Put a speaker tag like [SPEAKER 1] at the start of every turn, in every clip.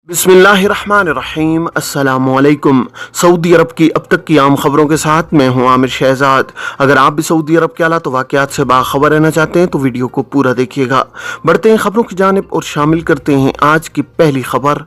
[SPEAKER 1] बिस्मिल्लाहिर्रहमानिर्रहीम। अस्सलामु अलैकुम। सऊदी अरब की अब तक की आम खबरों के साथ मैं हूं आमिर शहजाद। अगर आप भी सऊदी अरब के हालात वाक़यात से बाखबर रहना चाहते हैं तो वीडियो को पूरा देखिएगा। बढ़ते हैं खबरों की जानिब और शामिल करते हैं आज की पहली खबर।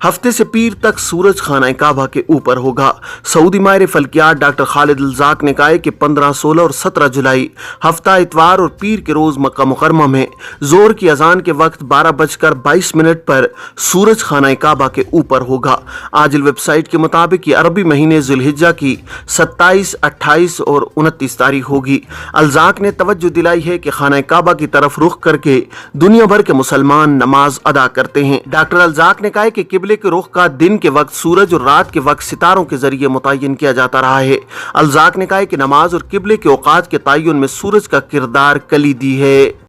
[SPEAKER 1] हफ्ते से पीर तक सूरज खाना काबा के ऊपर होगा। सऊदी माहिर फल्कियात डॉक्टर खालिद अल-ज़ाक ने कहा है कि 15, 16 और 17 जुलाई हफ्ता इतवार और पीर के रोज मक्का मुकरमा में जोर की अजान के वक्त 12:22 पर सूरज खाना काबा के ऊपर होगा। आजिल वेबसाइट के मुताबिक ये अरबी महीने जुल्हिज्जा की 27, 28 और 29 तारीख होगी। अल-ज़ाक ने तवज्जो दिलाई है कि खाना काबा की तरफ रुख करके दुनिया भर के मुसलमान नमाज अदा करते हैं। डॉक्टर अल-ज़ाक ने कहा है कि किबले के रुख का दिन के वक्त सूरज और रात के वक्त सितारों के जरिए मुतय्यन किया जाता रहा है। अल-ज़ाक ने कहा है कि नमाज और किबले के औकात के तयन में सूरज का किरदार कलीदी है।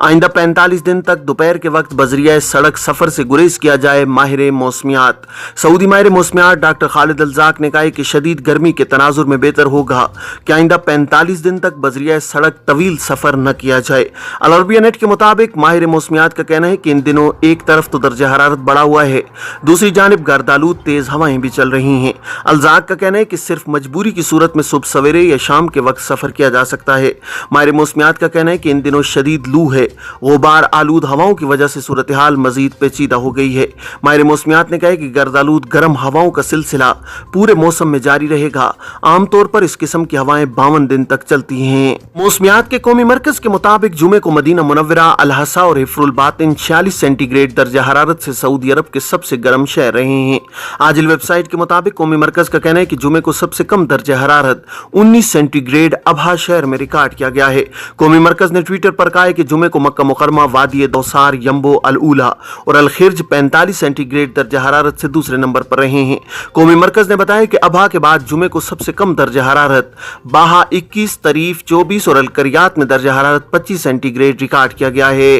[SPEAKER 1] आइंदा 45 दिन तक दोपहर के वक्त बजरिया सड़क सफर से गुरेज किया जाए। माहिर मौसमियात सऊदी माहिर मौसमियात डॉक्टर खालिद अल-ज़ाक ने कहा है कि शदीद गर्मी के तनाजुर में बेहतर होगा कि आइंदा 45 दिन तक बजरिया सड़क तवील सफर न किया जाए। अल अरबिया नेट के मुताबिक माहिर मौसमियात का कहना है कि इन दिनों एक तरफ तो दर्जा हरारत बढ़ा हुआ है, दूसरी जानिब गर्दालूद तेज हवाएं भी चल रही हैं। अल-ज़ाक का कहना है कि सिर्फ मजबूरी की सूरत में सुबह सवेरे या शाम के वक्त सफर किया जा सकता है। माहिर मौसमियात का कहना है कि इन दिनों शदीद लू है, गुबार आलूद हवाओं की वजह से सूरत हाल मजीद पेचीदा हो गई है। माहिर मौसमियात ने कहा कि गर्दालूद गर्म हवाओं का सिलसिला पूरे मौसम में जारी रहेगा। आमतौर पर इस किस्म की हवाएं 52 दिन तक चलती हैं। मौसमियात के कौमी मरकज के मुताबिक जुमे को मदीना मुनव्वरा, अल-हसा और हिफ्रुल बातिन 46 सेंटीग्रेड दर्जा हरारत से सऊदी अरब के सबसे गर्म शहर रहे हैं। आजिल वेबसाइट के मुताबिक कौमी मरकज का कहना है कि जुमे को सबसे कम दर्जा हरारत 19 सेंटीग्रेड अबहा शहर में रिकॉर्ड किया गया है। कौमी मरकज ने ट्विटर पर कहा है कि जुमे को मक्का मुकरमा, वादी दौसार, यम्बो, अल-ऊला और अल-खिर्ज 45 सेंटीग्रेड दर्जा हरारत से दूसरे नंबर पर रहे हैं। कौमी मरकज ने बताया कि अबहा के बाद जुमे को सबसे कम दर्जा हरारत बाहा 21, तरीफ 24 और अल-करियात में दर्जा हरारत 25 सेंटीग्रेड रिकॉर्ड किया गया है।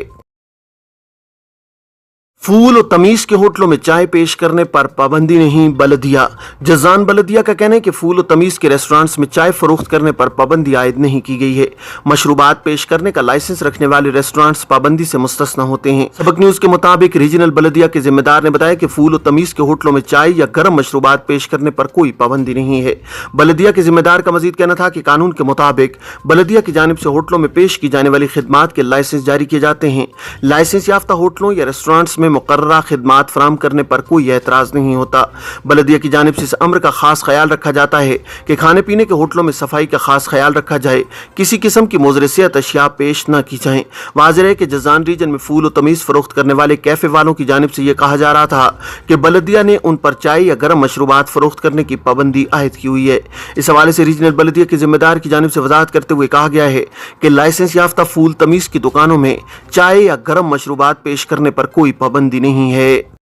[SPEAKER 1] फूल और तमीज के होटलों में चाय पेश करने पर पाबंदी नहीं। बलदिया जजान बलदिया का कहना है कि फूल और तमीज के रेस्टोरेंट्स में चाय फरोख्त करने पर पाबंदी आयद नहीं की गई है। मशरूबात पेश करने का लाइसेंस रखने वाले रेस्टोरेंट्स पाबंदी से मुस्तस्ना होते हैं। सबक न्यूज के मुताबिक रीजनल बलदिया के जिम्मेदार ने बताया कि फूल और तमीज के होटलों में चाय या गर्म मशरूबात पेश करने पर कोई पाबंदी नहीं है। बलदिया के जिम्मेदार का मजीद कहना था कि कानून के मुताबिक बलदिया की जानिब से होटलों में पेश की जाने वाली खिदमात के लाइसेंस जारी किए जाते हैं। लाइसेंस याफ्ता होटलों या रेस्टोरेंट्स में मुकर्ररा खिदमात फराम करने पर कोई एतराज नहीं होता। बलदिया की जानिब से इस अम्र का खास ख्याल रखा जाता है कि खाने पीने के होटलों में सफाई का खास ख्याल रखा जाए, किसी किस्म की मुज़र सेहत अशिया पेश न की जाएं। वाज़ेह है कि जजान रीजन में फूल और तमीज़ फरोख्त करने वाले कैफे वालों की जानिब से यह कहा जा रहा था कि बलदिया ने उन पर चाय या गर्म मशरूबात फरोख्त करने की पाबंदी आयद की हुई है। इस हवाले से रीजनल बलदिया के जिम्मेदार की जानिब से वजाहत करते हुए कहा गया है कि लाइसेंस याफ्ता फूल तमीज़ की दुकानों में चाय या गर्म मशरूबात पेश करने पर कोई पाबंदी नहीं है।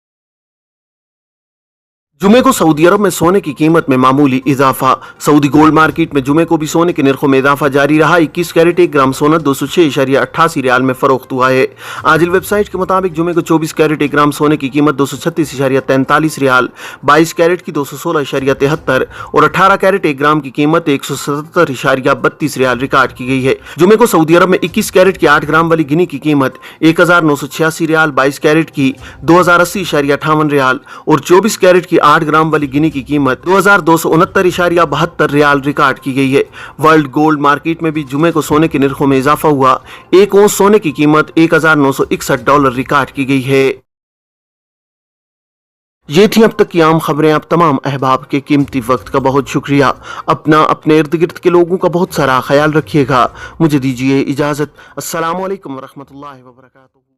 [SPEAKER 1] जुमे को सऊदी अरब में सोने की कीमत में मामूली इजाफा। सऊदी गोल्ड मार्केट में जुमे को भी सोने के निर्खों में इजाफा जारी रहा। 21 कैरेट 1 ग्राम सोना 206.88 रियाल में फरोख्त हुआ है। आजिल वेबसाइट के मुताबिक जुमे को 24 कैरेट 1 ग्राम सोने की कीमत 236.43 रियाल, 22 कैरेट की 216.73 और 18 कैरेट 1 ग्राम की कीमत 177.32 रियाल रिकॉर्ड की गई है। जुमे को सऊदी अरब में 21 कैरेट की 8 ग्राम वाली गिनी की कीमत 1986 रियाल, 22 कैरेट की 2080.58 रियाल और 24 कैरेट की 8 ग्राम वाली गिनी की कीमत 2269.72 रियाल रिकॉर्ड की गई है। वर्ल्ड गोल्ड मार्केट में भी जुमे को सोने के निर्खों में इजाफा हुआ। एक औंस सोने की कीमत $1961 रिकॉर्ड की गई है। ये थी अब तक की आम खबरें। आप तमाम अहबाब के कीमती वक्त का बहुत शुक्रिया। अपने इर्द गिर्द के लोगों का बहुत सारा ख्याल रखिएगा। मुझे दीजिए इजाजत। अस्सलामु अलैकुम वरहमतुल्लाहि वबरकातुहू।